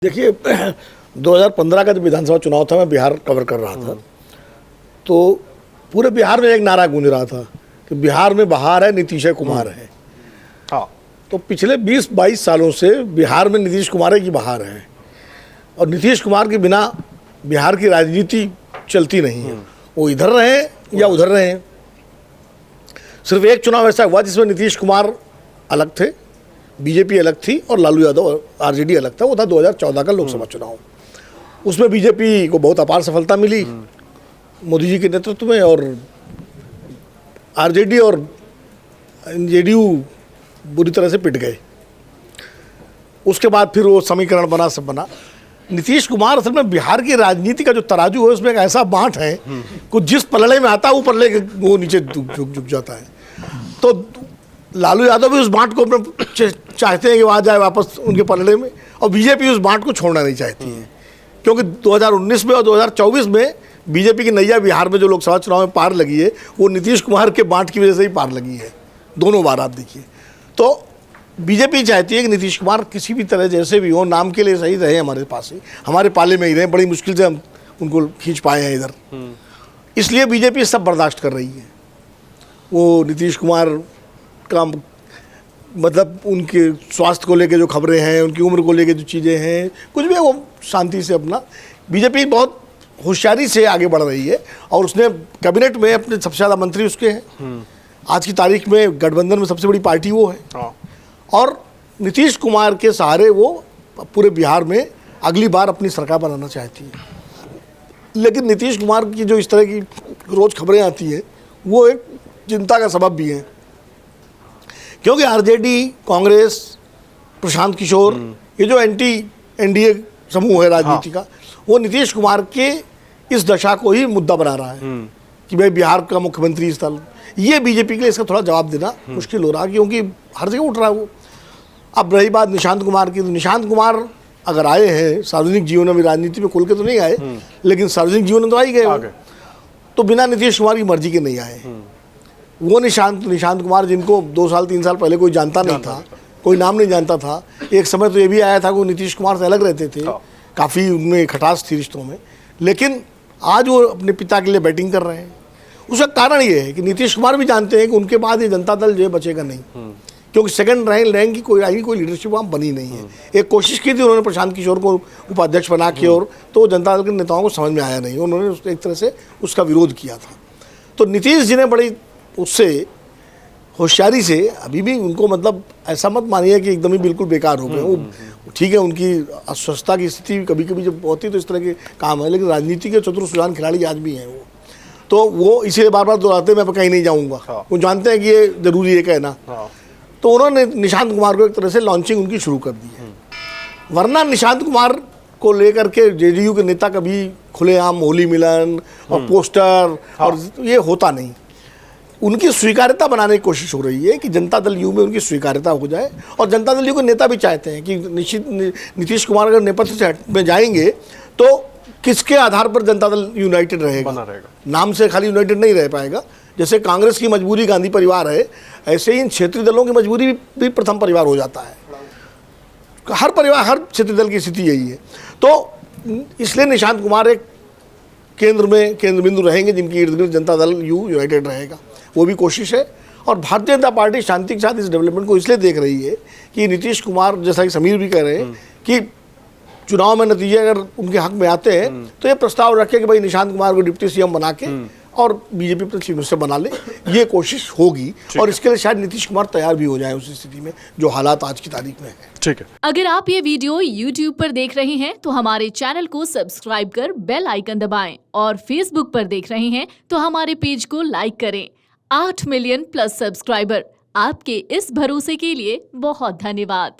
देखिए 2015 का जब विधानसभा चुनाव था, मैं बिहार कवर कर रहा था, तो पूरे बिहार में एक नारा गूंज रहा था कि बिहार में बहार है, नीतीश कुमार है। हाँ, तो पिछले 20-22 सालों से बिहार में नीतीश कुमार की बहार है और नीतीश कुमार के बिना बिहार की राजनीति चलती नहीं है। वो इधर रहे या उधर रहे। सिर्फ एक चुनाव ऐसा हुआ जिसमें नीतीश कुमार अलग थे, बीजेपी अलग थी और लालू यादव और आरजेडी अलग था। वो था 2014 का लोकसभा चुनाव। उसमें बीजेपी को बहुत अपार सफलता मिली मोदी जी के नेतृत्व में, और आरजेडी और जेडीयू बुरी तरह से पिट गए। उसके बाद फिर वो समीकरण बना, सब बना। नीतीश कुमार असल में बिहार की राजनीति का जो तराजू है उसमें एक ऐसा बांट है कि जिस पलड़े में आता है वो पलड़े वो नीचे झुक जाता है। तो लालू यादव भी उस बांट को अपने चाहते हैं कि वहाँ जाए वापस उनके पलड़े में, और बीजेपी उस बांट को छोड़ना नहीं चाहती है, क्योंकि 2019 में और 2024 में बीजेपी की नैया बिहार में जो लोकसभा चुनाव में पार लगी है वो नीतीश कुमार के बांट की वजह से ही पार लगी है। दोनों बार आप देखिए, तो बीजेपी चाहती है कि नीतीश कुमार किसी भी तरह जैसे भी हो, नाम के लिए सही रहे, हमारे पास ही, हमारे पाले में ही रहे। बड़ी मुश्किल से हम उनको खींच पाए हैं इधर, इसलिए बीजेपी सब बर्दाश्त कर रही है। वो नीतीश कुमार का मतलब उनके स्वास्थ्य को लेके जो खबरें हैं, उनकी उम्र को लेके जो चीज़ें हैं, कुछ भी वो शांति से अपना, बीजेपी बहुत होशियारी से आगे बढ़ रही है। और उसने कैबिनेट में अपने सबसे ज़्यादा मंत्री उसके हैं। आज की तारीख में गठबंधन में सबसे बड़ी पार्टी वो है, और नीतीश कुमार के सहारे वो पूरे बिहार में अगली बार अपनी सरकार बनाना चाहती है। लेकिन नीतीश कुमार की जो इस तरह की रोज़ खबरें आती हैं वो एक चिंता का सबब भी है, क्योंकि आरजेडी, कांग्रेस, प्रशांत किशोर, ये जो एंटी एनडीए समूह है राजनीति का, वो नीतीश कुमार के इस दशा को ही मुद्दा बना रहा है कि भाई बिहार का मुख्यमंत्री स्थल। ये बीजेपी के लिए इसका थोड़ा जवाब देना मुश्किल हो रहा है, क्योंकि हर जगह उठ रहा है वो। अब रही बात निशांत कुमार की, तो निशांत कुमार अगर आए हैं सार्वजनिक जीवन में, राजनीति में खुल के तो नहीं आए, लेकिन सार्वजनिक जीवन में तो आ ही गए। तो बिना नीतीश कुमार की मर्जी के नहीं आए वो। निशांत कुमार जिनको 2 साल 3 साल पहले कोई जानता नहीं था, कोई नाम नहीं जानता था। एक समय तो ये भी आया था कि वो नीतीश कुमार से अलग रहते थे, काफ़ी उनमें खटास थी रिश्तों में, लेकिन आज वो अपने पिता के लिए बैटिंग कर रहे हैं। उसका कारण ये है कि नीतीश कुमार भी जानते हैं कि उनके बाद ये जनता दल जो है बचेगा नहीं, क्योंकि सेकंड रैंक की कोई लीडरशिप वहाँ बनी नहीं है। एक कोशिश की थी उन्होंने प्रशांत किशोर को उपाध्यक्ष बना के, और तो जनता दल के नेताओं को समझ में आया नहीं, उन्होंने एक तरह से उसका विरोध किया था। तो नीतीश जी ने बड़ी उससे होशियारी से, अभी भी उनको मतलब ऐसा मत मानिए कि एकदम ही बिल्कुल बेकार हो गए वो। ठीक है, उनकी अस्वस्थता की स्थिति कभी कभी जब होती है तो इस तरह के काम है, लेकिन राजनीति के चतुर सुजान खिलाड़ी आज भी हैं वो। तो वो इसीलिए बार बार दोहराते मैं कहीं नहीं जाऊँगा। वो जानते हैं कि ये जरूरी है कहना। तो उन्होंने निशांत कुमार को एक तरह से लॉन्चिंग उनकी शुरू कर दी है। वरना निशांत कुमार को लेकर के जेडीयू के नेता कभी खुलेआम होली मिलन और पोस्टर और ये होता नहीं। उनकी स्वीकार्यता बनाने की कोशिश हो रही है कि जनता दल यू में उनकी स्वीकार्यता हो जाए, और जनता दल यू के नेता भी चाहते हैं कि निश्चित नीतीश कुमार अगर नेपथ्य से में जाएंगे तो किसके आधार पर जनता दल यूनाइटेड रहेगा। नाम से खाली यूनाइटेड नहीं रह पाएगा। जैसे कांग्रेस की मजबूरी गांधी परिवार है, ऐसे ही इन क्षेत्रीय दलों की मजबूरी भी प्रथम परिवार हो जाता है। हर परिवार, हर क्षेत्रीय दल की स्थिति यही है। तो इसलिए निशांत कुमार एक केंद्र बिंदु रहेंगे जिनकी इर्द गिर्द जनता दल यू यूनाइटेड रहेगा। वो भी कोशिश है, और भारतीय जनता पार्टी शांति के साथ इस डेवलपमेंट को इसलिए देख रही है कि नीतीश कुमार, जैसा कि समीर भी कह रहे हैं कि चुनाव में नतीजे अगर उनके हक में आते हैं तो ये प्रस्ताव रखे कि भाई निशांत कुमार को डिप्टी सीएम बना के और बीजेपी पर चीफ मिनिस्टर बना ले। ये कोशिश होगी, और इसके लिए शायद नीतीश कुमार तैयार भी हो जाए उस स्थिति में जो हालात आज की तारीख में है। ठीक है। अगर आप ये वीडियो YouTube पर देख रहे हैं तो हमारे चैनल को सब्सक्राइब कर बेल आइकन दबाएं, और Facebook पर देख रहे हैं तो हमारे पेज को लाइक करें। 8 मिलियन प्लस सब्सक्राइबर, आपके इस भरोसे के लिए बहुत धन्यवाद।